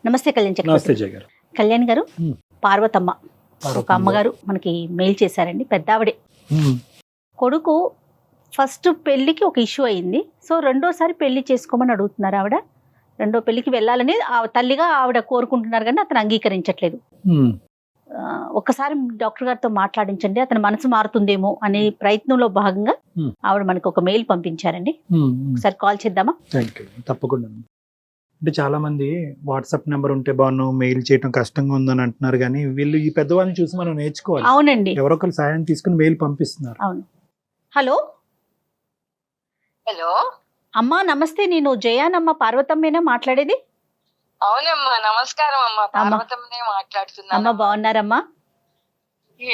నమస్తే కళ్యాణ్ నమస్తే చక్రవర్తి జయ గారు. కళ్యాణ్ గారు మ్మ్. పార్వతమ్మ ఒక అమ్మగారు మనకి మెయిల్ చేశారండి. పెద్ద ఆవిడే. కొడుకు ఫస్ట్ పెళ్లికి ఒక ఇష్యూ అయింది. సో రెండోసారి పెళ్లి చేసుకోమని అడుగుతున్నారు ఆవిడ. రెండో పెళ్లికి వెళ్ళాలని తల్లిగా ఆవిడ కోరుకుంటున్నారు, కానీ అతను అంగీకరించట్లేదు. ఒక్కసారి డాక్టర్ గారితో మాట్లాడించండి, అతని మనసు మారుతుందేమో అనే ప్రయత్నంలో భాగంగా ఆవిడ మనకు ఒక మెయిల్ పంపించారండి. ఒకసారి కాల్ చేద్దామా? తప్పకుండా. అంటే చాలా మంది వాట్సాప్ నెంబర్ ఉంటే బాగున్నావు, మెయిల్ చేయడం కష్టంగా ఉందని అంటున్నారు, కానీ వీళ్ళు ఈ పెద్దవాళ్ళని చూసి మనం నేర్చుకోవాలి. అవునండి, ఎవరొకరు సాయం తీసుకుని మెయిల్ పంపిస్తున్నారు. అవును. హలో హలో అమ్మా, నమస్తే. నేను జయానమ్మ, పార్వతమ్మేనా మాట్లాడేది? అవునమ్మా, నమస్కారం అమ్మా. పార్వతమ్మనే మాట్లాడుతున్నా. అమ్మ బాగున్నారమ్మా?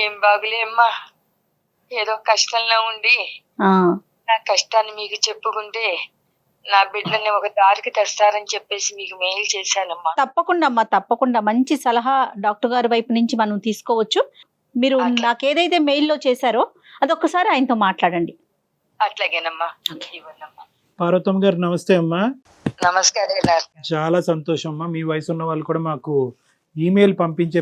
ఏం బాగులే అమ్మా, ఏదో కష్టంలో ఉండి నా కష్టాన్ని మీకు చెప్పుకుంటే నా బిడ్డని ఒక దారికి తెస్తారని చెప్పేసి మీకు మెయిల్ చేశానమ్మా. తప్పకుండా అమ్మా, తప్పకుండా. మంచి సలహా డాక్టర్ గారి వైపు నుంచి మనం తీసుకోవచ్చు. మీరు నాకు ఏదైతే మెయిల్లో చేశారో అదొక్కసారి ఆయనతో మాట్లాడండి. అట్లాగేనమ్మా, ఇవ్వండమ్మా. పార్వతమ్మ గారు నమస్తే అమ్మా. నమస్కారం. చాలా సంతోషం అమ్మా. మీ వయసు ఉన్న వాళ్ళు కూడా మాకు ఈమెయిల్ పంపించే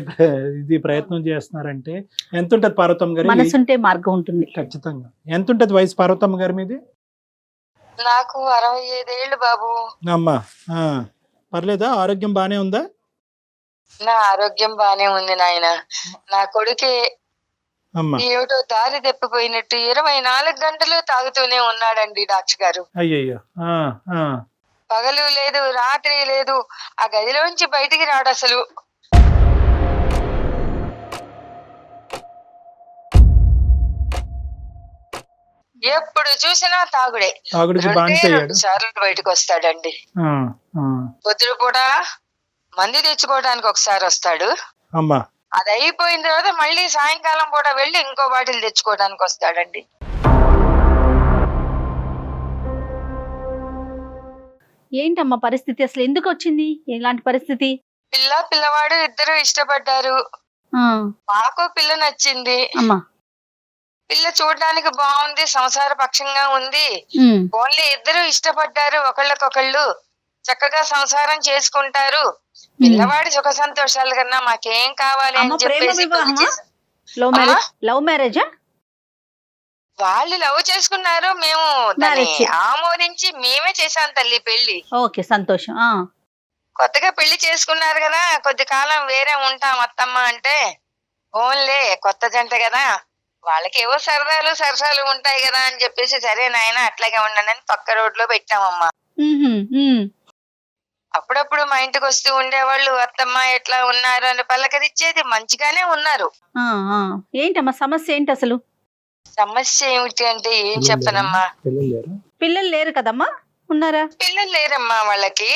ప్రయత్నం చేస్తున్నారంటే ఎంత ఉంటది పార్వతమ్మ గారు? మనసుంటే మార్గం ఉంటుంది. ఖచ్చితంగా. ఎంత ఉంటది వయసు పార్వతమ్మ గారి మీది? నాకు 65 ఏళ్ళు బాబు. అమ్మా పర్లేదా? ఆరోగ్యం బానే ఉందా? నా ఆరోగ్యం బానే ఉంది నాయన. నా కొడుకే ఏమిటో దారి తప్పిపోయినట్టు 24 గంటలు తాగుతూనే ఉన్నాడండి డాక్టర్ గారు. అయ్యయ్యో. పగలు లేదు, రాత్రి లేదు, ఆ గదిలోంచి బయటికి రాడు అసలు. ఎప్పుడు చూసినా తాగుడే. 2 సార్లు బయటకు వస్తాడండి. పొద్దున పూట మందు తెచ్చుకోవడానికి ఒకసారి వస్తాడు. అది అయిపోయిన తర్వాత మళ్ళీ సాయంకాలం పూట వెళ్ళి ఇంకో బాటిల్ తెచ్చుకోవడానికి వస్తాడండి. ఏంటమ్మా పరిస్థితి? అసలు ఎందుకు వచ్చింది ఇలాంటి పరిస్థితి? పిల్లవాడు ఇద్దరు ఇష్టపడ్డారు. మాకు పిల్ల నచ్చింది. పిల్ల చూడడానికి బాగుంది, సంసార పక్షంగా ఉంది. ఓన్లీ ఇద్దరు ఇష్టపడ్డారు, ఒకళ్ళకొకళ్ళు చక్కగా సంసారం చేసుకుంటారు. పిల్లవాడి సుఖ సంతోషాల కన్నా మాకేం కావాలి అని చెప్పేసి లవ్ మ్యారేజా? వాళ్ళు లవ్ చేసుకున్నారు, మేము దాన్ని ఆమోదించి మేమే చేశాం తల్లి పెళ్లి. ఓకే, సంతోషం. కొత్తగా పెళ్లి చేసుకున్నారు కదా, కొద్ది కాలం వేరే ఉంటాం అత్తమ్మ అంటే, ఓన్లే కొత్త జంట కదా, వాళ్ళకి ఏవో సరదాలు సరసాలు ఉంటాయి కదా అని చెప్పేసి, సరే నాయన అట్లాగే ఉండండి అని పక్క రోడ్ లో పెట్టామమ్మా. అప్పుడప్పుడు మా ఇంటికి వస్తూ ఉండేవాళ్ళు, అత్తమ్మ ఎట్లా ఉన్నారు అని పలకరిచ్చేది. మంచిగానే ఉన్నారు. ఏంటమ్మా సమస్య ఏంటి అసలు? సమస్య ఏమిటి అంటే ఏం చెప్పనమ్మా. పిల్లలు లేరు కదమ్మా? ఉన్నారా? పిల్లలు లేరమ్మా వాళ్ళకి.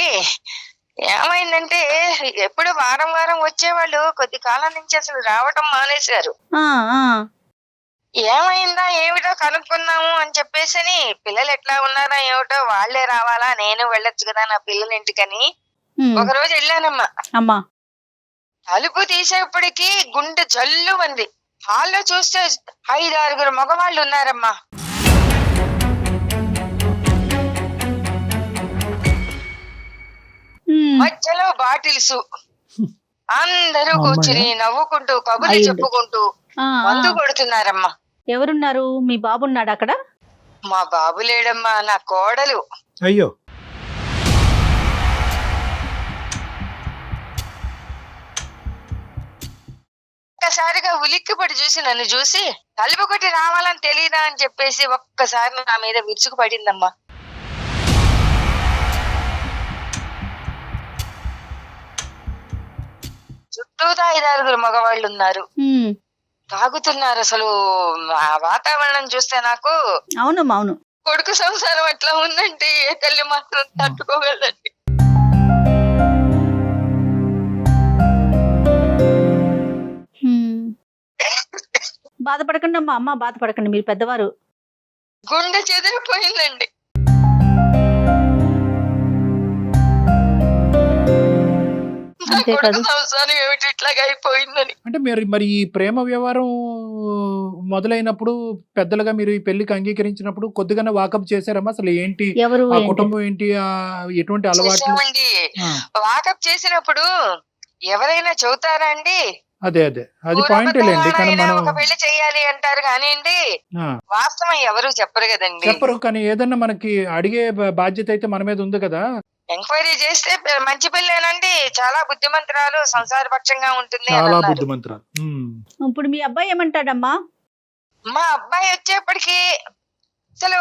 ఏమైందంటే ఎప్పుడు వారం వారం వచ్చేవాళ్ళు, కొద్ది కాలం నుంచి అసలు రావటం మానేశారు. ఏమైందా ఏమిటో కనుక్కుందాము అని చెప్పేసి, పిల్లలు ఎట్లా ఉన్నారా ఏమిటో, వాళ్లే రావాలా, నేను వెళ్ళొచ్చు కదా నా పిల్లల ఇంటికని ఒక రోజు వెళ్ళానమ్మా. తలుపు తీసేప్పటికి గుండె జల్లు ఉంది. హాల్లో చూస్తే 5-6 మగవాళ్ళు ఉన్నారమ్మా. మధ్యలో బాటిల్స్, అందరూ కూర్చుని నవ్వుకుంటూ కబుర్లు చెప్పుకుంటూ మందు కొడుతున్నారమ్మా. ఎవరున్నారు? మీ బాబున్నాడు అక్కడ? మా బాబు లేడమ్మా, నా కోడలు. అయ్యో. ఒక్కసారిగా ఉలిక్కిపడి చూసి, నన్ను చూసి తలుపు కొట్టి రావాలని తెలీదా అని చెప్పేసి ఒక్కసారి నా మీద విరుచుకు పడిందమ్మా. చుట్టూతా 5-6 మగవాళ్ళు ఉన్నారు, తాగుతున్నారు. అసలు ఆ వాతావరణం చూస్తే నాకు అవును కొడుకు సంసారం ఎట్లా ఉందంటే ఏ తల్లి మాత్రం తట్టుకోగలండి. బాధపడకండి అమ్మ, బాధపడకండి, మీరు పెద్దవారు. గుండె చెదిరిపోయిందండి. అంతే కొడుకు కదా. సంసారం ఏమిటి ఇట్లాగా అయిపోయిందని. అంటే మరి ఈ ప్రేమ వ్యవహారం మొదలైనప్పుడు పెద్దలుగా మీరు ఈ పెళ్లికి అంగీకరించినప్పుడు కొద్దిగానే వాకప్ చేశారమ్మా? అసలు ఏంటి ఎవరు ఆ ఏంటి? కుటుంబం ఏంటి, ఆ ఎటువంటి అలవాట్లు? చేసామండి. ఆ, వాకప్ చేసినప్పుడు ఎవరైనా చెబుతారా అండి? అదే అది పాయింట్ లేండి. కానీ ఊరబద్దవాడైనా మనం ఒక పెళ్లి చెయ్యాలి అంటారు కానివ్వండి, ఆ, వాస్తవం ఎవరు చెప్పరు కదండి. చెప్పరు. కానీ ఏదన్నా మనకి అడిగే బాధ్యత అయితే మన మీద ఉంది కదా. ఎంక్వైరీ చేస్తే మంచి పిల్లేనండి, చాలా బుద్ధిమంతురాలు, సంసారపక్షంగా ఉంటుంది అని చాలా అన్నారు. బుద్ధిమంతురాలు. ఇప్పుడు మీ అబ్బాయి ఏమంటాడమ్మా? మా అబ్బాయి వచ్చేప్పటికి అసలు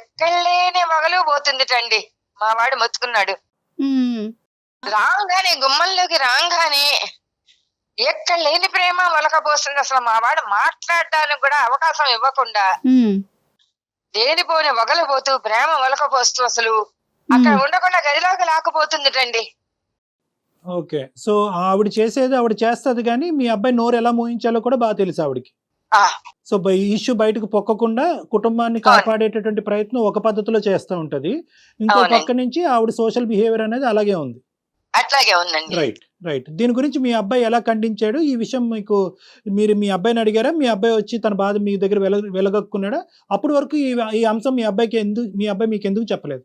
ఎక్కడ లేని వగలు పోతుందిటండి. మా వాడు మొత్తుకున్నాడు. ఉమ్, రాగానే గుమ్మంలోకి రాగానే ఎక్కడ లేని ప్రేమ వలకపోస్తుంది. అసలు మా వాడు మాట్లాడడానికి కూడా అవకాశం ఇవ్వకుండా ఉమ్, లేనిపోని వగలపోతూ ప్రేమ వలకపోస్తూ అసలు అక్కడ ఉండకుండా గదిలోకి లాక్కుపోతుందిటండి. ఓకే. సో ఆవిడ చేసేది ఆవిడ చేస్తది, కానీ మీ అబ్బాయి నోరు ఎలా మోయించాలో కూడా బాగా తెలుసు ఆవిడకి. ఆ, సో ఈ ఇష్యూ బయటకు పొక్కకుండా కుటుంబాన్ని కాపాడేటటువంటి ప్రయత్నం ఒక పద్ధతిలో చేస్తూ ఉంటది. ఇంకో అవునండి. పక్క నుంచి ఆవిడ సోషల్ బిహేవియర్ అనేది అలాగే ఉంది. అట్లాగే ఉందండి. రైట్. దీని గురించి మీ అబ్బాయి ఎలా ఖండించాడు? ఈ విషయం మీరు మీ అబ్బాయిని అడిగారా? మీ అబ్బాయి వచ్చి తన బాధ మీ దగ్గర వెలగక్కున్నాడా? అప్పటి వరకు ఈ అంశం మీ అబ్బాయి మీకు ఎందుకు చెప్పలేదు?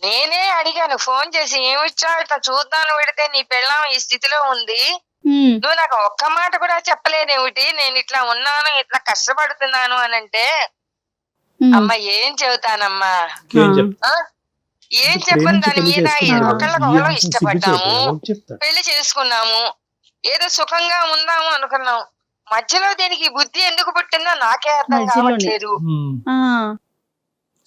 నేనే అడిగాను ఫోన్ చేసి, ఏమిచ్చా ఇట్లా చూద్దాను పెడితే నీ పెళ్ళాం ఈ స్థితిలో ఉంది, ఉమ్, నువ్వు నాకు ఒక్క మాట కూడా చెప్పలేదేమిటి, నేను ఇట్లా ఉన్నాను ఇట్లా కష్టపడుతున్నాను అని అంటే, ఉమ్, అమ్మ ఏం చెబుతానమ్మా, ఏం చెప్తా? ఏం చెప్పను దాని మీద. ఒకళ్ళకొకళ్ళు ఇష్టపడ్డాము, చెప్తా. పెళ్లి చేసుకున్నాము, ఏదో సుఖంగా ఉందాము అనుకున్నాం. మధ్యలో దీనికి బుద్ధి ఎందుకు పుట్టిందో నాకే అర్థం మధ్యలోనే. కావట్లేదు. ఆ,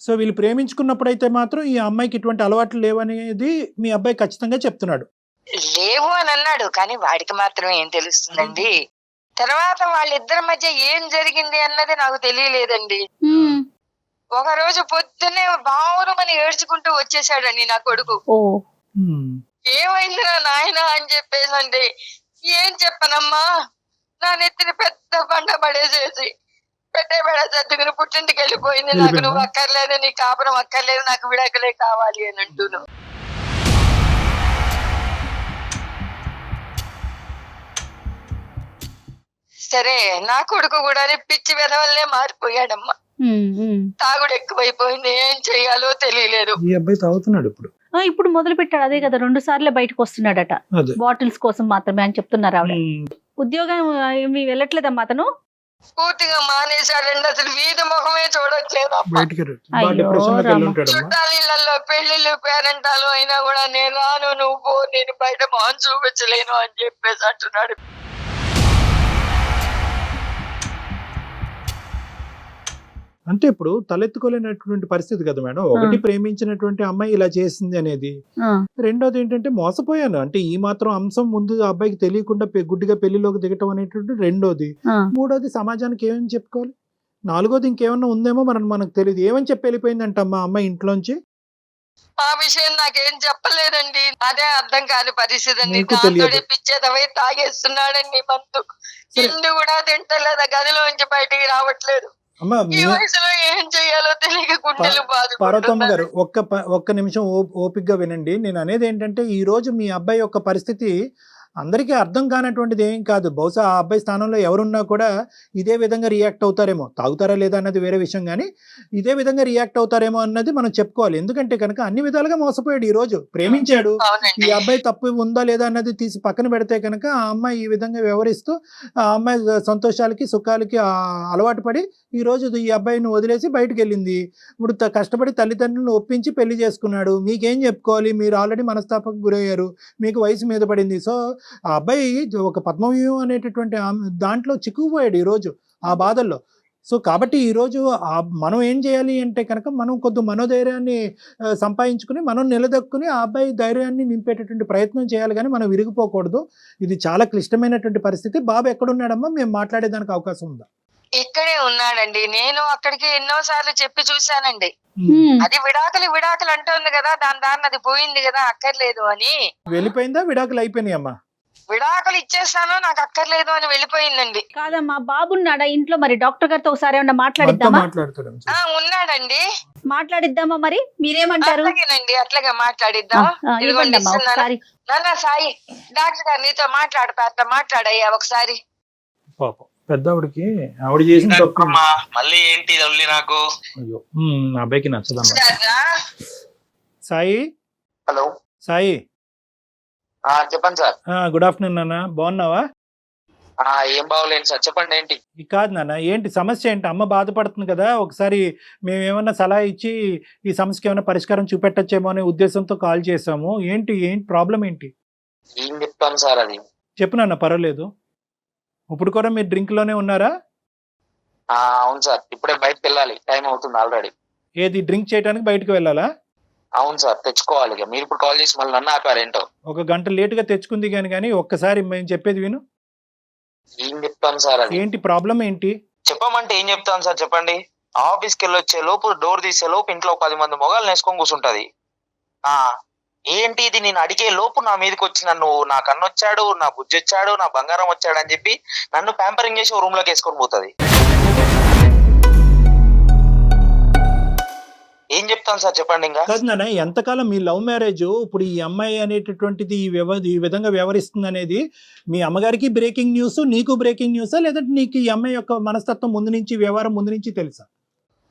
సో వీళ్ళు ప్రేమించుకున్నప్పుడు అయితే మాత్రం ఈ అమ్మాయికి ఇటువంటి అలవాట్లు లేవనేది మీ అబ్బాయి ఖచ్చితంగా చెప్తున్నాడు. లేవు అని అన్నాడు, కానీ వాడికి మాత్రం ఏం తెలుస్తుందండి. తర్వాత వాళ్ళిద్దరి మధ్య ఏం జరిగింది అన్నది నాకు తెలియలేదండి. ఉమ్, ఒక రోజు పొద్దున్నే బావురమని ఏడ్చుకుంటూ వచ్చేసాడండి నా కొడుకు. ఓ, ఏమైందిరా నాయన అని చెప్పేసండి, ఏం చెప్పనమ్మా, నా నెత్తిని పెద్ద బండ పడేసేసి పెట్టే బెడ సర్దుకుని పుట్టింటికి వెళ్ళిపోయింది. నాకు నువ్వు అక్కర్లేదు, నీ కాపురం అక్కర్లేదు, నాకు విడాకులే కావాలి అని అంటున్నావు. సరే, నా కొడుకు కూడా పిచ్చి వెధవల్లే మారిపోయాడమ్మా. ఉమ్, ఉమ్. తాగుడు ఎక్కువైపోయింది, ఏం చెయ్యాలో తెలియలేదు. ఈ అబ్బాయి తాగుతున్నాడు ఇప్పుడు. ఇప్పుడు మొదలు పెట్టాడు. అదే కదా, 2 సార్లు బయటకు వస్తున్నాడట, అదే. బాటిల్స్ కోసం మాత్రమే అని చెప్తున్నారు ఆవిడ. ఉద్యోగం ఏమి వెళ్ళట్లేదమ్మా అతను? పూర్తిగా మానేశాడండి, అసలు వీధి ముఖమే చూడట్లేదు. బయటికి అయ్యో, రామ. చుట్టాల ఇళ్లలో పెళ్లిళ్ళు పేరెంటాలు అయినా కూడా నేను రాను, నువ్వు పో, నేను బయట మొహం చూపించలేను అని చెప్పేసి అంటున్నాడు. అంటే ఇప్పుడు తలెత్తుకోలేనటువంటి పరిస్థితి కదా మేడం. ఒకటి ప్రేమించినటువంటి అమ్మాయి ఇలా చేసింది అనేది, రెండోది ఏంటంటే మోసపోయాను అంటే ఈ మాత్రం అంశం ముందు ఆ అబ్బాయికి తెలియకుండా గుడ్డిగా పెళ్లిలోకి దిగటం అనేటువంటి రెండోది. మూడోది సమాజానికి ఏమని చెప్పుకోవాలి. నాలుగోది ఇంకేమన్నా ఉందేమో మనకు తెలియదు. ఏమని చెప్పి వెళ్ళిపోయిందంట అమ్మాయి ఇంట్లోంచి? ఆ విషయం నాకేం చెప్పలేదండి, అదే అర్థం కాని పరిస్థితి అండి. నీకు తెలియదు. దాంతో పిచ్చేదవై తాగేస్తున్నాడండి మందు, తిండి కూడా తింటలేదు, గదిలోంచి బయటికి రావట్లేదు. అమ్మా ఈ వయసులో ఏం చెయ్యాలో తెలియక గుండెలు పార్వతమ్మ గారు బాధపడుతున్నారు. ఒక్క నిమిషం ఓపికగా వినండి. నేను అనేది ఏంటంటే ఈ రోజు మీ అబ్బాయి యొక్క పరిస్థితి అందరికీ అర్థం కానటువంటిది ఏం కాదు. బహుశా ఆ అబ్బాయి స్థానంలో ఎవరున్నా కూడా ఇదే విధంగా రియాక్ట్ అవుతారేమో. తాగుతారా లేదా అన్నది వేరే విషయం, కానీ ఇదే విధంగా రియాక్ట్ అవుతారేమో అన్నది మనం చెప్పుకోవాలి. ఎందుకంటే కనుక అన్ని విధాలుగా మోసపోయాడు. ఈ రోజు ప్రేమించాడు, ఈ అబ్బాయి తప్పు ఉందా లేదా అన్నది తీసి పక్కన పెడితే కనుక ఆ అమ్మాయి ఈ విధంగా వ్యవహరిస్తూ ఆ అమ్మాయి సంతోషాలకి సుఖాలకి అలవాటు పడి ఈ రోజు ఈ అబ్బాయిని వదిలేసి బయటకు వెళ్ళింది. ఇప్పుడు కష్టపడి తల్లిదండ్రులను ఒప్పించి పెళ్లి చేసుకున్నాడు. మీకేం చెప్పుకోవాలి? మీరు ఆల్రెడీ మనస్తాపకు గురయ్యారు, మీకు వయసు మీద పడింది. సో ఆ అబ్బాయి ఒక పద్మవ్యూహం అనేటటువంటి దాంట్లో చిక్కుకుపోయాడు ఈరోజు ఆ బాధల్లో. సో కాబట్టి ఈరోజు మనం ఏం చేయాలి అంటే కనుక మనం కొద్ది మనోధైర్యాన్ని సంపాదించుకుని మనం నిలదొక్కుని ఆ అబ్బాయి ధైర్యాన్ని నింపేటటువంటి ప్రయత్నం చేయాలి, కానీ మనం విరిగిపోకూడదు. ఇది చాలా క్లిష్టమైనటువంటి పరిస్థితి. బాబు ఎక్కడున్నాడమ్మా? మేము మాట్లాడేదానికి అవకాశం ఉందా? ఇక్కడే ఉన్నాడండి. నేను అక్కడికి ఎన్నోసార్లు చెప్పి చూశానండి. అది విడాకులు అంటోంది కదా, దాని అది పోయింది కదా, అక్కర్లేదు అని. వెళ్ళిపోయిందా? విడాకులు అయిపోయినాయి అమ్మా? విడాకులు ఇచ్చేస్తాను నాకు అక్కర్లేదు అని వెళ్ళిపోయిందండి. కాదమ్మా, బాబున్నాడా ఇంట్లో? మరి డాక్టర్ గారితో ఒకసారి ఏమన్నా మనతో మాట్లాడిద్దామా? మాట్లాడతాడు ఉన్నాడండి. మాట్లాడిద్దామా? మరి మీరేమంటారు? అట్లాగేనండి, అట్లాగే మాట్లాడిద్దాం. ఇదిగోండి ఇవ్వండి అమ్మా ఇస్తున్నాను. ఒకసారి. నాన్న సాయి, డాక్టర్ గారు నీతో మాట్లాడతా, అట్లా మాట్లాడయ్యా ఒకసారి. పాపం పెద్దవిడికి ఆవిడ చేసిన తప్పు. మళ్ళీ ఏంటి తల్లి నాకు? అయ్యో నా అబ్బాయికి నచ్చదమ్మా. సరేనా? సాయి, హలో, సాయి, చెప్పండి సార్. గుడ్ ఆఫ్టర్నూన్ నాన్న, బాగున్నావా? ఏం బాగోలేను సార్, చెప్పండి ఏంటి? కాదు నాన్న, ఏంటి సమస్య ఏంటి? అమ్మ బాధపడుతుంది కదా, ఒకసారి మేము ఏమన్నా సలహా ఇచ్చి ఈ సమస్యకి ఏమైనా పరిష్కారం చూపెట్టచ్చేమో అనే ఉద్దేశంతో కాల్ చేసాము. ఏంటి ప్రాబ్లం ఏంటి? ఏం చెప్తాను సార్ అది? చెప్పు నాన్న, పర్వాలేదు. ఇప్పుడు కూడా మీరు డ్రింక్ లోనే ఉన్నారా? అవును సార్, ఇప్పుడే బయటకు వెళ్ళాలి, టైం అవుతుంది ఆల్రెడీ. ఏది డ్రింక్ చేయడానికి బయటకు వెళ్ళాలా? అవును సార్, తెచ్చుకోవాలి. ఇక మీరు ఇప్పుడు కాల్ చేసి మళ్ళీ నన్ను ఆపారు ఏంటో. ఒక గంట లేటుగా తెచ్చుకుంది కానీ ఒక్కసారి మేము చెప్పేది విను. ఏం చెప్తాను సార్ అది? ఏంటి ప్రాబ్లం ఏంటి? చెప్పమంటే ఏం చెప్తాను సార్, చెప్పండి. ఆఫీస్కి వెళ్ళి వచ్చే లోపు, డోర్ తీసే లోపు ఇంట్లో 10 మంది మొగాలు నేసుకొని కూర్చుంటది. ఏంటి ఇది నేను అడిగే లోపు నా మీదకి వచ్చి నన్ను, నా కన్నొచ్చాడు, నా బుజ్జి వచ్చాడు, నా బంగారం వచ్చాడు అని చెప్పి నన్ను ప్యాంపరింగ్ చేసి రూమ్ లోకి వేసుకొని పోతుంది. ఏం చెప్తాను సార్, చెప్పండి. ఇంకా కాదు నాన్న, ఎంతకాలం మీ లవ్ మ్యారేజ్, ఇప్పుడు ఈ అమ్మాయి అనేటటువంటిది ఈ విధంగా వ్యవహరిస్తుంది అనేది మీ అమ్మగారికి బ్రేకింగ్ న్యూస్, నీకు బ్రేకింగ్ న్యూసా, లేదంటే నీకు ఈ అమ్మాయి యొక్క మనస్తత్వం ముందు నుంచి, వ్యవహారం ముందు నుంచి తెలుసా?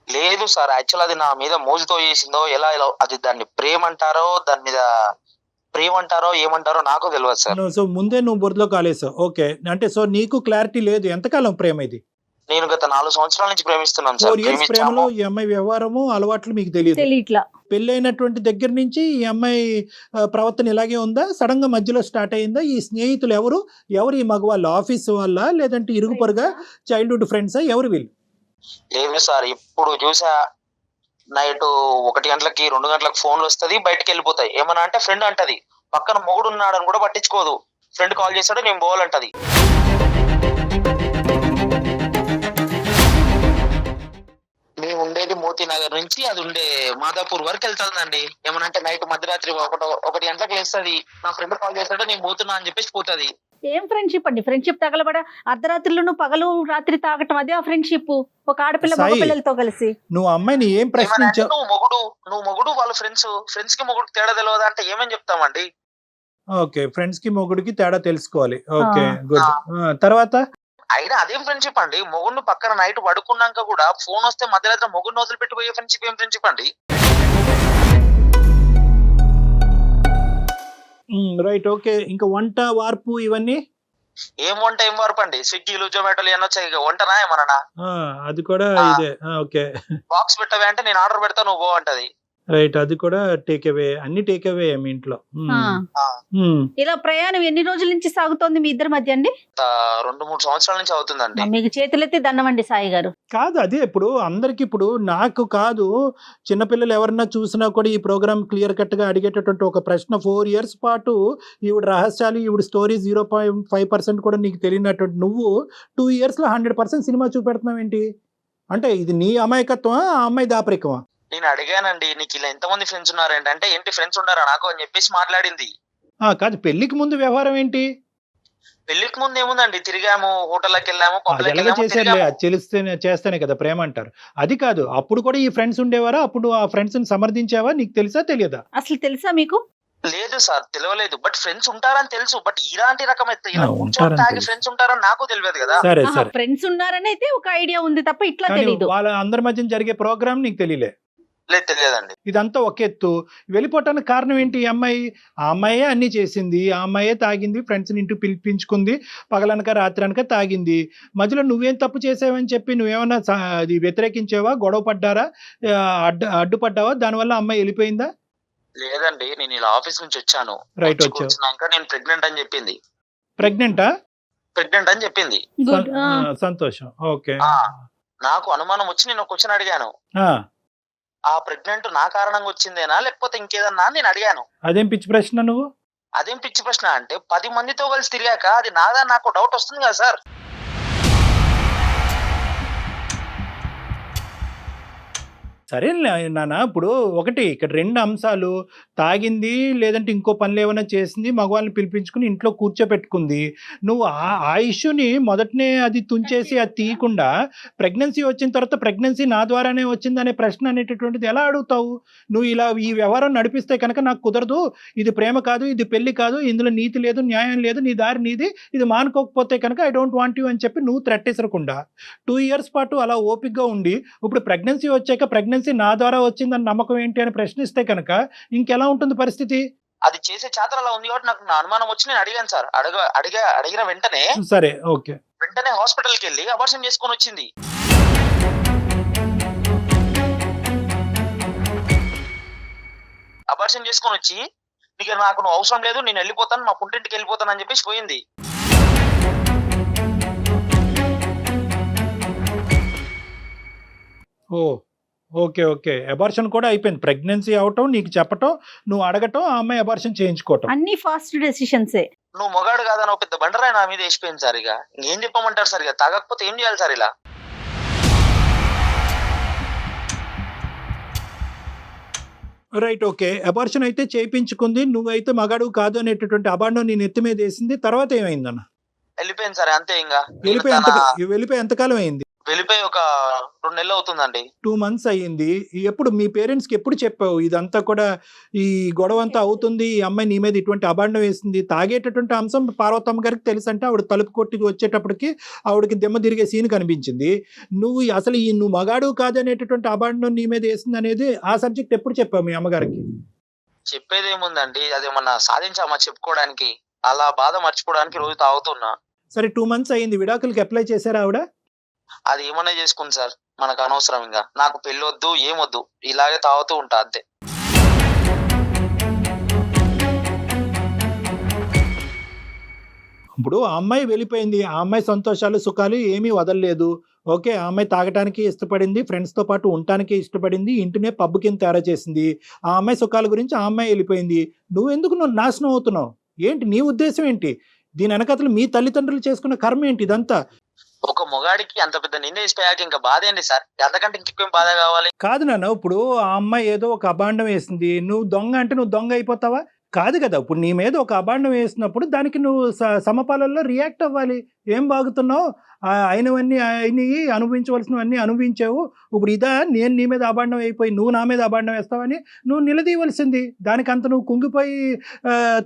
లేదు సార్, యాక్చువల్ అది నా మీద మోజుతో చేసిందో, ఎలా అది దాన్ని ప్రేమ అంటారో, దాని మీద ప్రేమ అంటారో ఏమంటారో నాకు తెలియదు సార్. సో ముందే నువ్వు బురదలో కాలేసావు. ఓకే, అంటే సో నీకు క్లారిటీ లేదు ఎంతకాలం ప్రేమ ఇది? నేను గత 4 సంవత్సరాల నుంచి ప్రేమిస్తున్నాను సార్. 4 years ప్రేమలో ఈ అమ్మాయి వ్యవహారము, అలవాట్లు మీకు తెలియదు. పెళ్ళైనటువంటి దగ్గర నుంచి ఈ అమ్మాయి ప్రవర్తన ఇలాగే ఉందా? సడన్ గా మధ్యలో స్టార్ట్ అయిందా? ఈ స్నేహితులు ఎవరు ఈ మగవాళ్ళు? ఆఫీస్ వాళ్ళ, లేదంటే ఇరుగు పొరుగా, చైల్డ్హుడ్ ఫ్రెండ్సా, ఎవరు వీళ్ళు? లేదు సార్, ఇప్పుడు చూసా నైట్ 1 గంటలకి 2 గంటలకు ఫోన్లు వస్తుంది, బయటకు వెళ్ళిపోతాయి. ఏమన్నా అంటే ఫ్రెండ్ అంటది, పక్కన మొగుడు ఉన్నాడని కూడా పట్టించుకోదు. ఫ్రెండ్ కాల్ చేస్తాడు, నేను పోవాలంటది. మేము ఉండేది మోతీ నగర్ నుంచి అది ఉండే మాదాపూర్ వరకు వెళ్తుందండి. ఏమనంటే నైట్ మధ్యరాత్రి 1 గంటలకు లేస్తుంది, నా ఫ్రెండ్ కాల్ చేస్తాడు, నేను పోతున్నా అని చెప్పేసి పోతుంది. ఏం ఫ్రెండ్షిప్ అండి? ఫ్రెండ్షిప్ తగలబడ అర్ధరాత్రిలో పగలు రాత్రి తాగటం, అదే ఆ ఫ్రెండ్షిప్? ఒక ఆడపిల్ల మగ పిల్లలతో కలిసి నువ్వు అమ్మాయిని ఏం ప్రశ్నించావు? నువ్వు మొగుడు వాళ్ళ ఫ్రెండ్స్ కి మొగుడు తేడా తెలియదు అంటే ఏమని చెప్తామండి? ఓకే, ఫ్రెండ్స్ కి మొగుడికి తేడా తెలుసుకోవాలి. Okay, good. తర్వాత అయినా అదేం ఫ్రెండ్షిప్ అండి? మొగుడిని పక్కన నైట్ పడుకున్నాక కూడా ఫోన్ వస్తే మధ్యరాత్రి మొగుడిని వదిలిపెట్టిపోయే ఫ్రెండ్షిప్ ఏం ఫ్రెండ్షిప్ అండి? Right, okay. ఇంకా వంట వార్పు ఇవన్నీ ఏం వంట ఏం వార్పు అండి? స్విగ్గీలు జొమాటోలు ఏమన్నా వచ్చాయి, వంటనా ఏమన్నా? అది కూడా ఇదే. ఓకే, బాక్స్ పెట్టవే అంటే నేను ఆర్డర్ పెడతా, నువ్వు పో అంటది. రైట్, అది కూడా టేక్ అవే, అన్ని టేక్ అవే మీ ఇంట్లో. ఇలా ప్రయాణం ఎన్ని రోజుల నుంచి సాగుతోంది మీ ఇద్దరి మధ్య అండి? 2-3 సంవత్సరాల నుంచి అవుతుందండి. మీకు చేతులెత్తి దండమండి సాయి గారు. కాదు, అదే ఇప్పుడు అందరికి, ఇప్పుడు నాకు కాదు, చిన్నపిల్లలు ఎవరన్నా చూసినా కూడా ఈ ప్రోగ్రామ్ క్లియర్ కట్ గా అడిగేటటువంటి ఒక ప్రశ్న. 4 years పాటు ఈవిడ రహస్యాలు, ఈవిడ స్టోరీ 0.5% కూడా నీకు తెలియనటువంటి నువ్వు 2 years లో 100% సినిమా చూపెడుతున్నావు ఏంటి? అంటే ఇది నీ అమాయకత్వమా, ఆ అమ్మాయి దాపరికమా? నేను అడిగానండి, నీకు ఇలా ఎంతమంది ఫ్రెండ్స్ ఉన్నారంటే, అంటే ఏంటి ఫ్రెండ్స్ ఉన్నారా నాకు అని చెప్పేసి మాట్లాడింది. కాదు, పెళ్లికి ముందు వ్యవహారం ఏంటి? పెళ్లికి ముందు ఏముందండి, తిరిగాము, హోటల్కి వెళ్ళాము, చేస్తేనే కదా ప్రేమ అంటారు. అది కాదు, అప్పుడు కూడా ఈ ఫ్రెండ్స్ ఉండేవారా? అప్పుడు ఆ ఫ్రెండ్స్ ని సమర్థించావా? నీకు తెలుసా తెలియదా? అసలు తెలుసా మీకు? లేదు సార్, తెలియలేదు. బట్ ఫ్రెండ్స్ ఉంటారని తెలుసు. బట్ ఇలాంటి రకమైతే ఫ్రెండ్స్ ఉంటారని నాకు తెలియదు కదా. సరే సరే, ఫ్రెండ్స్ ఉన్నారని అయితే ఒక ఐడియా ఉంది తప్ప ఇట్లా తెలియదు. వాళ్ళ అందరి మధ్య జరిగే ప్రోగ్రామ్ నీకు తెలియలే? లేదు, తెలియదండి. ఇదంతా ఒక ఎత్తు. వెళ్ళిపోవటానికి కారణం ఏంటి? ఆ అమ్మాయే అన్ని చేసింది, ఆ అమ్మాయే తాగింది, ఫ్రెండ్స్ ని ఇంటికి పిలిపించుకుంది, పగలనక రాత్రి అనక తాగింది. మధ్యలో నువ్వేం తప్పు చేసావని చెప్పి నువ్వేమన్నా అది వ్యతిరేకించావా? గొడవ పడ్డారా? అడ్డుపడ్డావా? దానివల్ల అమ్మాయి వెళ్ళిపోయిందా? లేదండి, నేను ఇలా ఆఫీస్ నుంచి వచ్చాను. రైట్, వచ్చాక నేను ప్రెగ్నెంట్ అని చెప్పింది. ప్రెగ్నెంట్ అని చెప్పింది. సంతోషం. ఓకే, నాకు అనుమానం వచ్చి నేను ఒక క్వశ్చన్ అడిగాను. ఆ ప్రెగ్నెంట్ నా కారణంగా వచ్చిందేనా లేకపోతే ఇంకేదన్నా నేను అడిగాను. అదేం పిచ్చి ప్రశ్న నువ్వు? అదేం పిచ్చి ప్రశ్న అంటే 10 మందితో కలిసి తిరిగాక అది నాదా నాకు డౌట్ వస్తుంది కదా సార్. సరే నాన్న, ఇప్పుడు ఒకటి ఇక్కడ 2 అంశాలు, తాగింది లేదంటే ఇంకో పనులు ఏమైనా చేసింది, మగవాళ్ళని పిలిపించుకుని ఇంట్లో కూర్చోపెట్టుకుంది. నువ్వు ఆ ఇష్యూని మొదటనే అది తుంచేసి అది తీయకుండా ప్రెగ్నెన్సీ వచ్చిన తర్వాత ప్రెగ్నెన్సీ నా ద్వారానే వచ్చిందనే ప్రశ్న అనేటటువంటిది ఎలా అడుగుతావు? నువ్వు ఇలా ఈ వ్యవహారం నడిపిస్తే కనుక నాకు కుదరదు, ఇది ప్రేమ కాదు, ఇది పెళ్లి కాదు, ఇందులో నీతి లేదు, న్యాయం లేదు, నీ దారి నీది, ఇది మానుకోకపోతే కనుక ఐ డోంట్ వాంట్ యూ అని చెప్పి నువ్వు త్రెట్టేసరకుండా 2 ఇయర్స్ పాటు అలా ఓపికగా ఉండి ఇప్పుడు ప్రెగ్నెన్సీ వచ్చాక ప్రెగ్నెన్సీ నా ద్వారా వచ్చిందని నమ్మకం ఏంటి అని ప్రశ్నిస్తే కనుక ఇంకెలా ఉంటుంది పరిస్థితి? అది చేసే చేతలు అలా ఉంది కాబట్టి నాకు నా అనుమానం వచ్చి నేను అడిగాను సార్. అడిగిన వెంటనే సరే, ఓకే, వెంటనే హాస్పిటల్కి వెళ్ళి అబార్షన్ చేసుకొని వచ్చింది. అబార్షన్ చేసుకొని వచ్చి నాకు నువ్వు అవసరం లేదు, నేను వెళ్ళిపోతాను, మా పుట్టింటికి వెళ్ళిపోతాను అని చెప్పేసి పోయింది. ఓ ఓకే, ఓకే. అబార్షన్ కూడా అయిపోయింది. ప్రెగ్నెన్సీ అవటం, నీకు చెప్పటం, నువ్వు అడగటం, ఆ అమ్మాయి అబార్షన్ చేయించుకోవటం. అన్ని ఫాస్ట్ డెసిషన్సే. నువ్వు మొగాడు కాదని ఒక పెద్ద బండరాయి నా మీద వేసిపోయింది సార్. ఇక ఏం చెప్పమంటారు సార్? ఇక తాగకపోతే ఏం చేయాలి సార్? ఇలా రైట్, ఓకే. అబార్షన్ అయితే చేయించుకుంది, నువ్వైతే మగాడు కాదు అనేటటువంటి అబాండం నీ నెత్తి మీద వేసింది. తర్వాత ఏమైందన్న? వెళ్ళిపోయింది సార్, అంతే. ఇంకా వెళ్ళిపోయి ఎంతకాలం అయింది? వెళ్ళిపోయి ఒక 2 నెలలు అవుతుందండి. 2 months అయ్యింది. ఎప్పుడు మీ పేరెంట్స్కి ఎప్పుడు చెప్పావు ఇదంతా కూడా, ఈ గొడవ అంతా అవుతుంది, ఈ అమ్మాయి నీ మీద ఇటువంటి అబాండం వేసింది? తాగేటటువంటి అంశం పార్వతమ్మ గారికి తెలుసు అంటే ఆవిడ తలుపు కొట్టి వచ్చేటప్పటికి ఆవిడకి దెమ్మ తిరిగే సీన్ కనిపించింది. నువ్వు అసలు నువ్వు మగాడు కాదనేటటువంటి అబాండం నీ మీద వేసింది అనేది ఆ సబ్జెక్ట్ ఎప్పుడు చెప్పావు మీ అమ్మగారికి? చెప్పేది ఏముందండి, అదేమన్నా సాధించామా చెప్పుకోవడానికి? అలా బాధ మర్చిపోవడానికి రోజు తాగుతున్నా. సరే, 2 months అయ్యింది, విడాకులకి అప్లై చేశారా ఆవిడ? అది ఏమన్నా చేసుకుంది సార్, మనకు అనవసరం. ఇంకా నాకు పెళ్ళొద్దు, ఏమొద్దు, ఇలాగే తాగుతూ ఉంటా అంతే. ఇప్పుడు ఆ అమ్మాయి వెళ్ళిపోయింది, ఆ అమ్మాయి సంతోషాలు సుఖాలు ఏమీ వదలలేదు. ఓకే, ఆ అమ్మాయి తాగటానికి ఇష్టపడింది, ఫ్రెండ్స్తో పాటు ఉండటానికి ఇష్టపడింది, ఇంటినే పబ్ కింద తయారు చేసింది. ఆ అమ్మాయి సుఖాల గురించి ఆ అమ్మాయి వెళ్ళిపోయింది. నువ్వు నాశనం అవుతున్నావు ఏంటి? నీ ఉద్దేశం ఏంటి? దీని వెనకతలు మీ తల్లిదండ్రులు చేసుకున్న కర్మ ఏంటి ఇదంతా? ఒక మొగాడికి అంత పెద్ద నింద వేసిపోయాక ఇంకా బాధ ఏంటి సార్? అంతకంటే ఇంకేం బాధ కావాలి? కాదు నాన్న, ఇప్పుడు ఆ అమ్మాయి ఏదో ఒక అబాండం వేసింది, నువ్వు దొంగ అంటే నువ్వు దొంగ అయిపోతావా? కాదు కదా. ఇప్పుడు నీ మీద ఒక అబాండం వేసినప్పుడు దానికి నువ్వు సమపాలల్లో రియాక్ట్ అవ్వాలి. ఏం బాగుతున్నావు, అయినవి అనుభవించవలసినవన్నీ అనుభవించావు, ఇప్పుడు ఇదా నేను నీ మీద అబాండం అయిపోయి నువ్వు నా మీద అబాండం వేస్తావని నువ్వు నిలదీయవలసింది. దానికంత నువ్వు కుంగిపోయి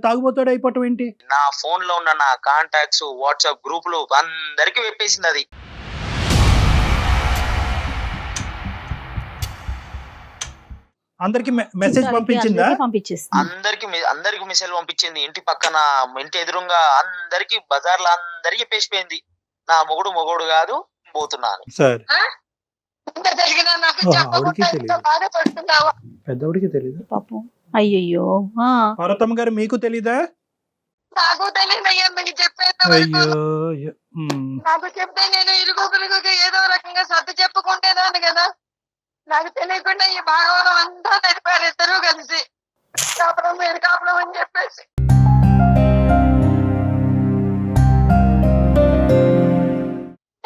తాగుబోతాడు అయిపోవటం ఏంటి? నా ఫోన్ లో ఉన్న నా కాంటాక్ట్స్, వాట్సాప్ గ్రూపులు అందరికి వెప్పేసింది. అది అందరికి మెసేజ్ పంపించిందా? అందరికి మెసేజ్ పంపించింది. ఇంటి పక్కన, ఇంటి ఎదురుగా అందరికి, బజార్లో అందరికి చెప్పేసిపోయింది, నా మొగుడు కాదు, పోతున్నాను. పెద్దవాడికి తెలియదు పాపం. అయ్యయ్యో, పార్వతమ్మ గారు మీకు తెలీదా? నాకు తెలియదు అయ్యా, మీకు చెప్పేది. అయ్యో, నాకు చెప్తే నేను ఇరుగు ఏదో రకంగా సర్ది చెప్పుకుంటేదాన్ని కదా. నాకు తెలియకుండా ఈ భాగవతం అంతా నడిపారు ఇద్దరు కలిసి, కాపురం వేరు కాపురం అని చెప్పేసి.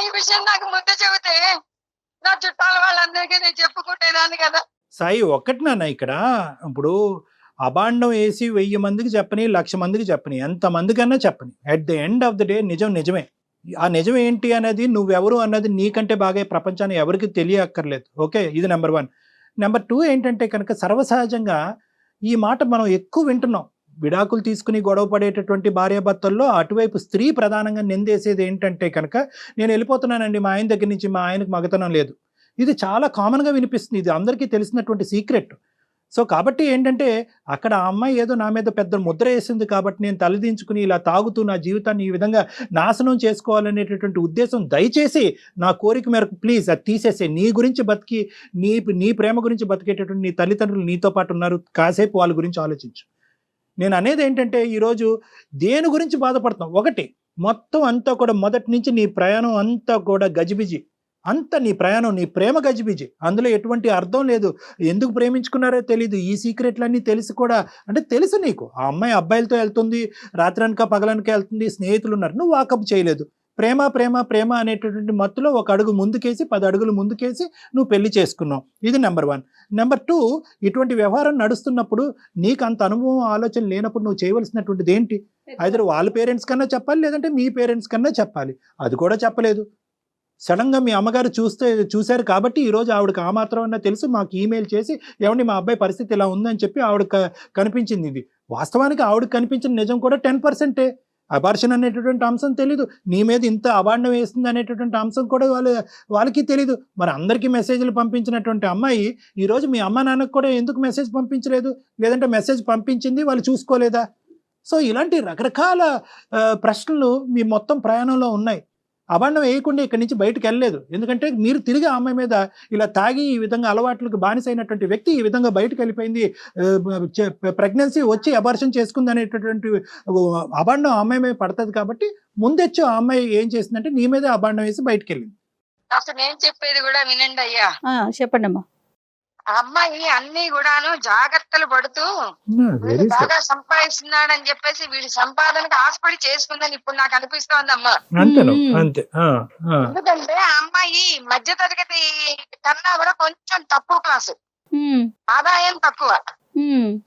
ఈ విషయం నాకు ముందు చెబితే నా చుట్టాల వాళ్ళందరికీ నేను చెప్పుకుంటేదాన్ని కదా. సాయి, ఒక్కటి నాన్న, ఇక్కడ ఇప్పుడు అబాండం వేసి 1000 మందికి చెప్పని, 1,00,000 మందికి చెప్పని, ఎంతమందికన్నా చెప్పని, at the end of the day నిజమే. ఆ నిజం ఏంటి అనేది, నువ్వెవరు అన్నది నీకంటే బాగా ప్రపంచాన్ని ఎవరికి తెలియక్కర్లేదు. ఓకే, ఇది నెంబర్ 1. నెంబర్ 2 ఏంటంటే కనుక, సర్వసహజంగా ఈ మాట మనం ఎక్కువ వింటున్నాం. విడాకులు తీసుకుని గొడవ పడేటటువంటి భార్యాభర్తల్లో అటువైపు స్త్రీ ప్రధానంగా నిందేసేది ఏంటంటే కనుక, నేను వెళ్ళిపోతున్నానండి మా ఆయన దగ్గర నుంచి, మా ఆయనకు మగతనం లేదు. ఇది చాలా కామన్గా వినిపిస్తుంది, ఇది అందరికీ తెలిసినటువంటి సీక్రెట్. సో కాబట్టి ఏంటంటే, అక్కడ ఆ అమ్మాయి ఏదో నా మీద పెద్ద ముద్ర వేసింది కాబట్టి నేను తలదించుకుని ఇలా తాగుతూ నా జీవితాన్ని ఈ విధంగా నాశనం చేసుకోవాలనేటటువంటి ఉద్దేశం, దయచేసి నా కోరిక మేరకు ప్లీజ్ అది తీసేసే. నీ గురించి బతికి, నీ ప్రేమ గురించి బతికేటటువంటి నీ తల్లిదండ్రులు నీతో పాటు ఉన్నారు, కాసేపు వాళ్ళ గురించి ఆలోచించు. నేను అనేది ఏంటంటే, ఈరోజు దేని గురించి బాధపడుతున్నావు? ఒకటి, మొత్తం అంతా కూడా మొదటి నుంచి నీ ప్రయాణం అంతా కూడా గజిబిజి, అంత నీ ప్రయాణం, నీ ప్రేమ గజిబిజి, అందులో ఎటువంటి అర్థం లేదు. ఎందుకు ప్రేమించుకున్నారో తెలీదు, ఈ సీక్రెట్లన్నీ తెలిసి కూడా, అంటే తెలుసు నీకు ఆ అమ్మాయి అబ్బాయిలతో వెళ్తుంది, రాత్రనక పగలనక వెళ్తుంది, స్నేహితులు ఉన్నారు, నువ్వు వాకప్ చేయలేదు. ప్రేమ ప్రేమ ప్రేమ అనేటటువంటి మత్తులో ఒక అడుగు ముందుకేసి 10 అడుగులు ముందుకేసి నువ్వు పెళ్లి చేసుకున్నావు. ఇది నెంబర్ 1. నెంబర్ 2, ఇటువంటి వ్యవహారం నడుస్తున్నప్పుడు నీకు అంత అనుభవం ఆలోచన లేనప్పుడు నువ్వు చేయవలసినటువంటిది ఏంటి? ఐదర్ వాళ్ళ పేరెంట్స్ కన్నా చెప్పాలి, లేదంటే మీ పేరెంట్స్ కన్నా చెప్పాలి. అది కూడా చెప్పలేదు. సడన్గా మీ అమ్మగారు చూశారు కాబట్టి ఈరోజు ఆవిడకి ఆ మాత్రం అన్నా తెలుసు, మాకు ఈమెయిల్ చేసి ఏమండి మా అబ్బాయి పరిస్థితి ఇలా ఉందని చెప్పి ఆవిడ కనిపించింది. ఇది వాస్తవానికి ఆవిడకి కనిపించిన నిజం కూడా 10%. అబార్షన్ అనేటటువంటి అంశం తెలీదు, నీ మీద ఇంత అబాండం వేస్తుంది అనేటటువంటి అంశం కూడా వాళ్ళకి తెలీదు. మరి అందరికీ మెసేజ్లు పంపించినటువంటి అమ్మాయి ఈరోజు మీ అమ్మ నాన్నకు కూడా ఎందుకు మెసేజ్ పంపించలేదు? లేదంటే మెసేజ్ పంపించింది వాళ్ళు చూసుకోలేదా? సో ఇలాంటి రకరకాల ప్రశ్నలు మీ మొత్తం ప్రయాణంలో ఉన్నాయి. అబాండం వేయకుండా ఇక్కడి నుంచి బయటకు వెళ్ళలేదు. ఎందుకంటే మీరు తిరిగి ఆ అమ్మాయి మీద ఇలా తాగి ఈ విధంగా అలవాట్లకు బానిసైనటువంటి వ్యక్తి ఈ విధంగా బయటకు వెళ్ళిపోయింది, ప్రెగ్నెన్సీ వచ్చి అబార్షన్ చేసుకుంది అనేటటువంటి అబాండం ఆ అమ్మాయి మీద పడుతుంది. కాబట్టి ముందెచ్చు ఆ అమ్మాయి ఏం చేసిందంటే నీ మీదే అబాండం వేసి బయటకు వెళ్ళింది. అసలు నేను చెప్పేది కూడా వినండి అయ్యా. చెప్పండి అమ్మా. ఆ అమ్మాయి అన్ని కూడాను జాగ్రత్తలు పడుతూ వీడు బాగా సంపాదిస్తున్నాడని చెప్పేసి వీడి సంపాదనకు ఆశపడి చేసుకుందని ఇప్పుడు నాకు అనిపిస్తోందమ్మా. ఎందుకంటే ఆ అమ్మాయి మధ్య తరగతి కన్నా కూడా కొంచెం తక్కువ క్లాసు, ఆదాయం తక్కువ.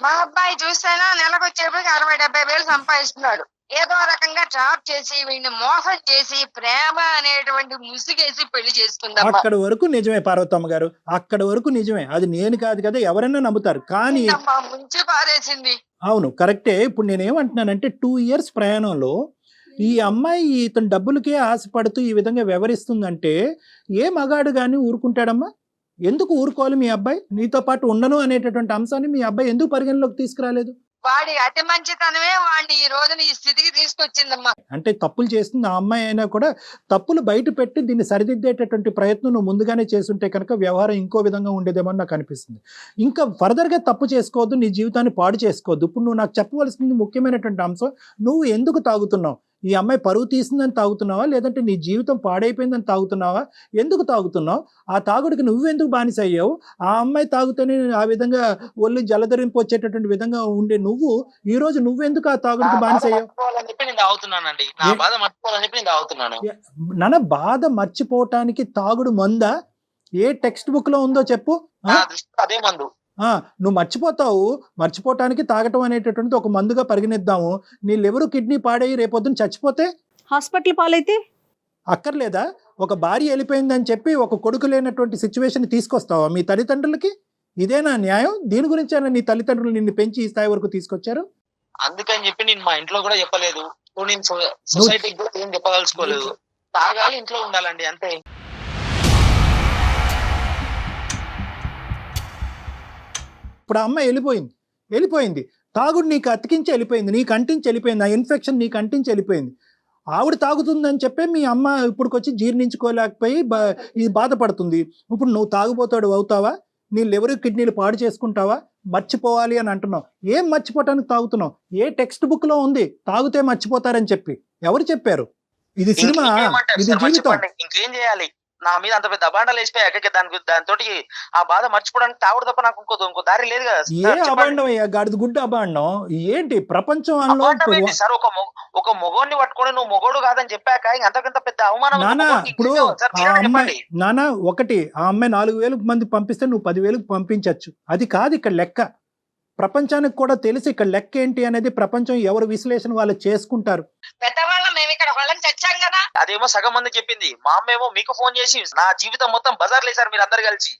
మా అబ్బాయి చూస్తేనా నెలకు వచ్చేప్పటికి 60-70 వేలు సంపాదిస్తున్నాడు. ఏదో రకంగా జాబ్ చేసి వీడిని మోసం చేసి ప్రేమ అనేటువంటి ముసుగేసి పెళ్లి చేసుకుందాం. అక్కడ వరకు నిజమే పార్వతమ్మ గారు, అక్కడ వరకు నిజమే. అది నేను కాదు కదా, ఎవరైనా నమ్ముతారు. కానీ ముంచి పారేసింది. అవును, కరెక్టే. ఇప్పుడు నేనేమంటున్నానంటే 2 ఇయర్స్ ప్రయాణంలో ఈ అమ్మాయి ఇతను డబ్బులకే ఆశపడుతూ ఈ విధంగా వ్యవహరిస్తుందంటే ఏ మగాడు కానీ ఊరుకుంటాడమ్మా? ఎందుకు ఊరుకోవాలి? మీ అబ్బాయి నీతో పాటు ఉండను అనేటటువంటి అంశాన్ని మీ అబ్బాయి ఎందుకు పరిగణలోకి తీసుకురాలేదు? వాడి అతి మంచితనమే వాడిని ఈ రోజున ఈ స్థితికి తీసుకొచ్చిందమ్మా. అంటే తప్పులు చేస్తుంది ఆ అమ్మాయి అయినా కూడా తప్పులు బయట పెట్టి దీన్ని సరిదిద్దేటటువంటి ప్రయత్నం నువ్వు ముందుగానే చేస్తుంటే కనుక వ్యవహారం ఇంకో విధంగా ఉండేదేమో నాకు అనిపిస్తుంది. ఇంకా ఫర్దర్గా తప్పు చేసుకోవద్దు, నీ జీవితాన్ని పాడు చేసుకోవద్దు. ఇప్పుడు నువ్వు నాకు చెప్పవలసింది ముఖ్యమైనటువంటి అంశం, నువ్వు ఎందుకు తాగుతున్నావు? ఈ అమ్మాయి పరువు తీసిందని తాగుతున్నావా, లేదంటే నీ జీవితం పాడైపోయిందని తాగుతున్నావా? ఎందుకు తాగుతున్నావు? ఆ తాగుడికి నువ్వెందుకు బానిస అయ్యావు? ఆ అమ్మాయి తాగుతూనే ఆ విధంగా ఒళ్ళు జలధరింపు వచ్చేటటువంటి విధంగా ఉండే నువ్వు ఈ రోజు నువ్వెందుకు ఆ తాగుడికి బానిస అయ్యావు? నాన్న, బాధ మర్చిపోవటానికి తాగుడు మందా? ఏ టెక్స్ట్ బుక్ లో ఉందో చెప్పు. అదే మందు. నువ్వు మర్చిపోవటానికి తాగటం అనేటటువంటిది ఒక మందుగా పరిగణిద్దాము. నీ లివరు కిడ్నీ పాడయ్యి రేపొద్దున చచ్చిపోతే హాస్పిటల్ పాలైతే అక్కర్లేదా? ఒక భార్య వెళ్ళిపోయిందని చెప్పి ఒక కొడుకు లేనటువంటి సిచ్యువేషన్ తీసుకొస్తావా మీ తల్లిదండ్రులకి? ఇదేనా న్యాయం? దీని గురించేనా నీ తల్లిదండ్రులు నిన్ను పెంచి ఈ స్థాయి వరకు తీసుకొచ్చారు? అందుకని చెప్పి నేను మా ఇంట్లో కూడా చెప్పలేదు, నేను సొసైటీకి కూడా ఏం చెప్పదలుచుకోలేదు. తాగాలి, ఇంట్లో ఉండాలండి, అంతే. ఇప్పుడు ఆ అమ్మాయి వెళ్ళిపోయింది, తాగుడు నీకు అతికించి వెళ్ళిపోయింది, నీకు అంటించి వెళ్ళిపోయింది, ఆ ఇన్ఫెక్షన్ నీకు అంటించి వెళ్ళిపోయింది. ఆవిడ తాగుతుందని చెప్పి మీ అమ్మ ఇప్పుడుకొచ్చి జీర్ణించుకోలేకపోయి ఇది బాధపడుతుంది. ఇప్పుడు నువ్వు తాగుపోతాడు అవుతావా? నీ లివర్ కిడ్నీలు పాడు చేసుకుంటావా? మర్చిపోవాలి అని అంటున్నావు. ఏం మర్చిపోవటానికి తాగుతున్నావు? ఏ టెక్స్ట్ బుక్ లో ఉంది తాగుతే మర్చిపోతారని చెప్పి? ఎవరు చెప్పారు? ఇది సినిమా, ఇది జీవితం. ఇంకేం చేయాలి? నా మీద అంత పెద్ద అబాండాలు వేసిపోయాక దాంతో ఆ బాధ మర్చిపోవడానికి తాగుడు తప్ప నాకు ఇంకో దారి లేదు కదా. ఏ అబాండం అయ్యా? గాడిద గుడ్డ అబాండం ఏంటి? ప్రపంచం సార్, ఒక మొగోడిని పట్టుకొని నువ్వు మొగోడు కాదని చెప్పాక అంతకంత పెద్ద అవమానం. ఇప్పుడు నానా ఒకటి, ఆ అమ్మాయి 4,000 మంది పంపిస్తే నువ్వు 10,000 పంపించచ్చు. అది కాదు ఇక్కడ లెక్క. ప్రపంచానికి కూడా తెలిసి ఇక్కడ లెక్క ఏంటి అనేది ప్రపంచం ఎవరు విశ్లేషణ వాళ్ళు చేసుకుంటారు. అదేమో సగం మంది చెప్పింది, మా అమ్మ ఏమో మీకు ఫోన్ చేసి నా జీవితం మొత్తం బజార్ లేసారు మీరు అందరు కలిసి.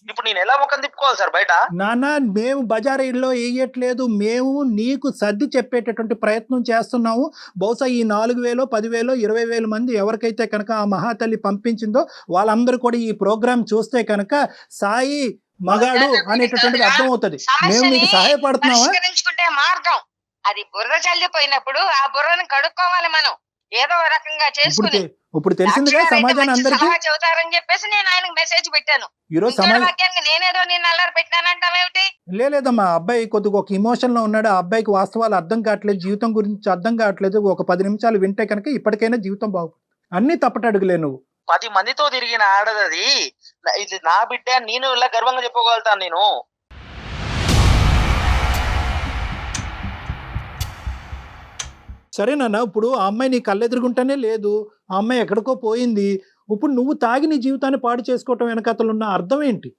ఇప్పుడు నేను ఎలా ముఖం తిప్పుకోవాలి సార్ బయట? నాన్న, మేము బజారీలో వేయట్లేదు, మేము నీకు సర్ది చెప్పేటటువంటి ప్రయత్నం చేస్తున్నాము. బహుశా ఈ 4,000, 10,000, 20,000 మంది ఎవరికైతే కనుక ఆ మహాతల్లి పంపించిందో వాళ్ళందరూ కూడా ఈ ప్రోగ్రాం చూస్తే కనుక సాయి మగాడు అనేటటువంటిది అర్థం అవుతుంది. మేము నీకు సహాయపడుతున్నావా? మార్గం అది బుర్ర చల్లిపోయినప్పుడు ఆ బుర్రను కడుక్కోవాలి మనం ఏదో రకంగా చేసుకుని. ఇప్పుడు తెలిసిందిగా సమాజాన్ని అందరికీ చెబుతారని చెప్పేసి నేను ఆయనకు మెసేజ్ పెట్టాను. ఈరోజు నేనేదో నేను అల్లరి పెట్టానంటావేమిటి? లేదమ్మా, అబ్బాయి కొద్దిగా ఒక ఇమోషన్ లో ఉన్నాడు. ఆ అబ్బాయికి వాస్తవాలు అర్థం కావట్లేదు, జీవితం గురించి అర్థం కావట్లేదు. ఒక 10 నిమిషాలు వింటే కనుక ఇప్పటికైనా జీవితం బాగుంటుంది. అన్ని తప్పటడుగులే. నువ్వు 10 మందితో తిరిగిన ఆడదది, ఇది నా బిడ్డ, నేను ఇలా గర్వంగా చెప్పుకోగలుగుతాను. నేను సరేనా? ఇప్పుడు ఆ అమ్మాయి నీ కళ్ళెదురుగుంటానే లేదు, ఆ అమ్మాయి ఎక్కడికో పోయింది. ఇప్పుడు నువ్వు తాగి నీ జీవితాన్ని పాడు చేసుకోవటం వెనకాతలు ఉన్న అర్థం ఏంటి?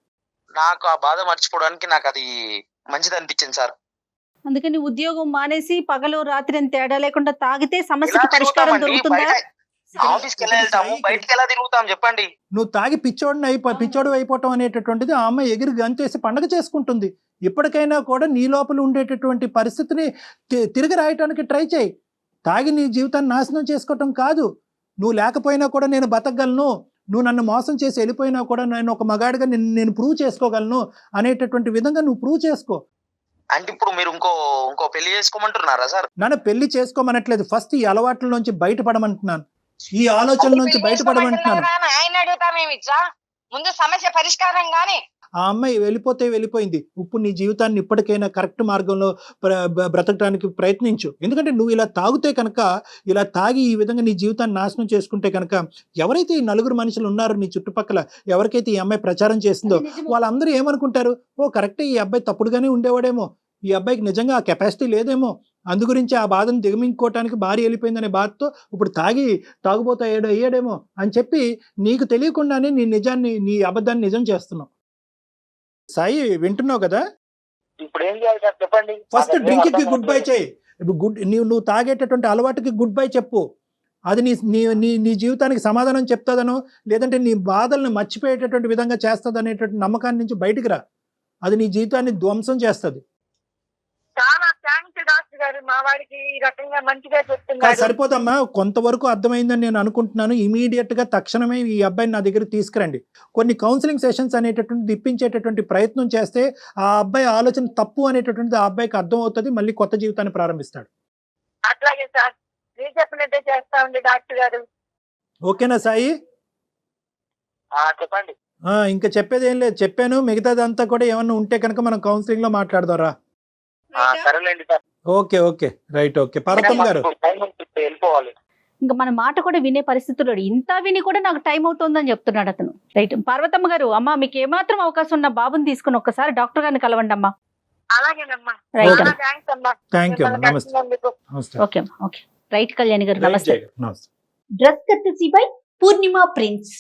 నాకు ఆ బాధ మర్చిపోవడానికి నాకు అది మంచిది అనిపించింది సార్. అందుకని ఉద్యోగం మానేసి పగలు రాత్రి అని తేడా లేకుండా తాగితే సమస్యకి పరిష్కారం దొరుకుతుందా? ఆఫీస్కి ఎలా వెళ్తాము, బయటికి ఎలా తిరుగుతాం చెప్పండి. నువ్వు తాగి పిచ్చోడు అయిపోవటం అనేటటువంటిది ఆ అమ్మాయి ఎగిరి గంతేసి పండగ చేసుకుంటుంది. ఇప్పటికైనా కూడా నీ లోపల ఉండేటటువంటి పరిస్థితిని తిరిగి రాయటానికి ట్రై చేయి. తాగి నీ జీవితాన్ని నాశనం చేసుకోవటం కాదు. నువ్వు లేకపోయినా కూడా నేను బతకగలను, నువ్వు నన్ను మోసం చేసి వెళ్ళిపోయినా కూడా నేను ఒక మగాడిగా నేను ప్రూవ్ చేసుకోగలను అనేటటువంటి విధంగా నువ్వు ప్రూవ్ చేసుకో. అంటే ఇప్పుడు మీరు ఇంకో పెళ్లి చేసుకోమంటున్నారా సార్? నన్ను పెళ్లి చేసుకోమనట్లేదు, ఫస్ట్ ఈ అలవాట్ల నుంచి బయటపడమంటున్నాను, ఈ ఆలోచన నుంచి బయటపడమంటున్నాను. ఆయన అడుగుతామేమిచ్చా, ముందు సమస్య పరిష్కారం గానీ. ఆ అమ్మాయి వెళ్ళిపోయింది. ఇప్పుడు నీ జీవితాన్ని ఇప్పటికైనా కరెక్ట్ మార్గంలో బ్రతకడానికి ప్రయత్నించు. ఎందుకంటే నువ్వు ఇలా తాగితే కనుక, ఇలా తాగి ఈ విధంగా నీ జీవితాన్ని నాశనం చేసుకుంటే కనుక, ఎవరైతే ఈ నలుగురు మనుషులు ఉన్నారో నీ చుట్టుపక్కల, ఎవరికైతే ఈ అమ్మాయి ప్రచారం చేస్తుందో వాళ్ళందరూ ఏమనుకుంటారు, ఓ కరెక్టే ఈ అబ్బాయి తప్పుడుగానే ఉండేవాడేమో, ఈ అబ్బాయికి నిజంగా ఆ కెపాసిటీ లేదేమో, అందు గురించి ఆ బాధను దిగమించుకోవటానికి భార్య వెళ్ళిపోయిందనే బాధతో ఇప్పుడు తాగుబోతా అయ్యాడేమో అని చెప్పి నీకు తెలియకుండానే నీ అబద్ధాన్ని నిజం చేస్తున్నావు. సాయి, వింటున్నావు కదా? ఇప్పుడు ఏం చేయాలి సార్ చెప్పండి. ఫస్ట్ డ్రింక్ కి గుడ్ బై చేయి. నువ్వు తాగేటటువంటి అలవాటుకి గుడ్ బై చెప్పు. అది నీ జీవితానికి సమాధానం చెప్తాదనో, లేదంటే నీ బాధల్ని మర్చిపోయేటటువంటి విధంగా చేస్తుంది అనేటువంటి నమ్మకాన్ని నుంచి బయటికి రా. అది నీ జీవితాన్ని ధ్వంసం చేస్తుంది. చాలా థ్యాంక్స్ డాక్టర్ గారు, మా వాడికి ఈ రకంగా మంచిగా చెప్తున్నారు. సరిపోదమ్మా, కొంతవరకు అర్థమైందని నేను అనుకుంటున్నాను. ఇమీడియట్ గా తక్షణమే ఈ అబ్బాయిని నా దగ్గర తీసుకురండి. కొన్ని కౌన్సిలింగ్ సెషన్స్ అనేటటువంటి ఇప్పించేటటువంటి ప్రయత్నం చేస్తే ఆ అబ్బాయి ఆలోచన తప్పు అనేటటువంటిది ఆ అబ్బాయికి అర్థం అవుతుంది, మళ్ళీ కొత్త జీవితాన్ని ప్రారంభిస్తాడు. అట్లాగే సార్, మీరు చెప్పినట్టే చేస్తా ఉండే డాక్టర్ గారు. ఓకేనా సాయి? చెప్పండి. ఇంకా చెప్పేది ఏం లేదు, చెప్పాను. మిగతాదంతా కూడా ఏమన్నా ఉంటే కనుక మనం కౌన్సిలింగ్ లో మాట్లాడదారా? సరేలేండి sir. Okay right. Okay Parvathamma గారు, వెళ్ళిపోవాలి. ఇంకా మన మాట కూడా వినే పరిస్థితుల్లో ఇంత విని కూడా నాకు టైం అవుతుందని చెప్తున్నాడు అతను. రైట్. పార్వతమ్మ గారు, అమ్మా మీకు ఏమాత్రం అవకాశం ఉన్న బాబుని తీసుకుని ఒక్కసారి డాక్టర్ గారిని కలవండి అమ్మా. అలాగేనమ్మా. రైట్. Thank you. నమస్తే. Okay right. కళ్యాణి గారు నమస్తే. నమస్తే. Dress courtesy by Purnima prince.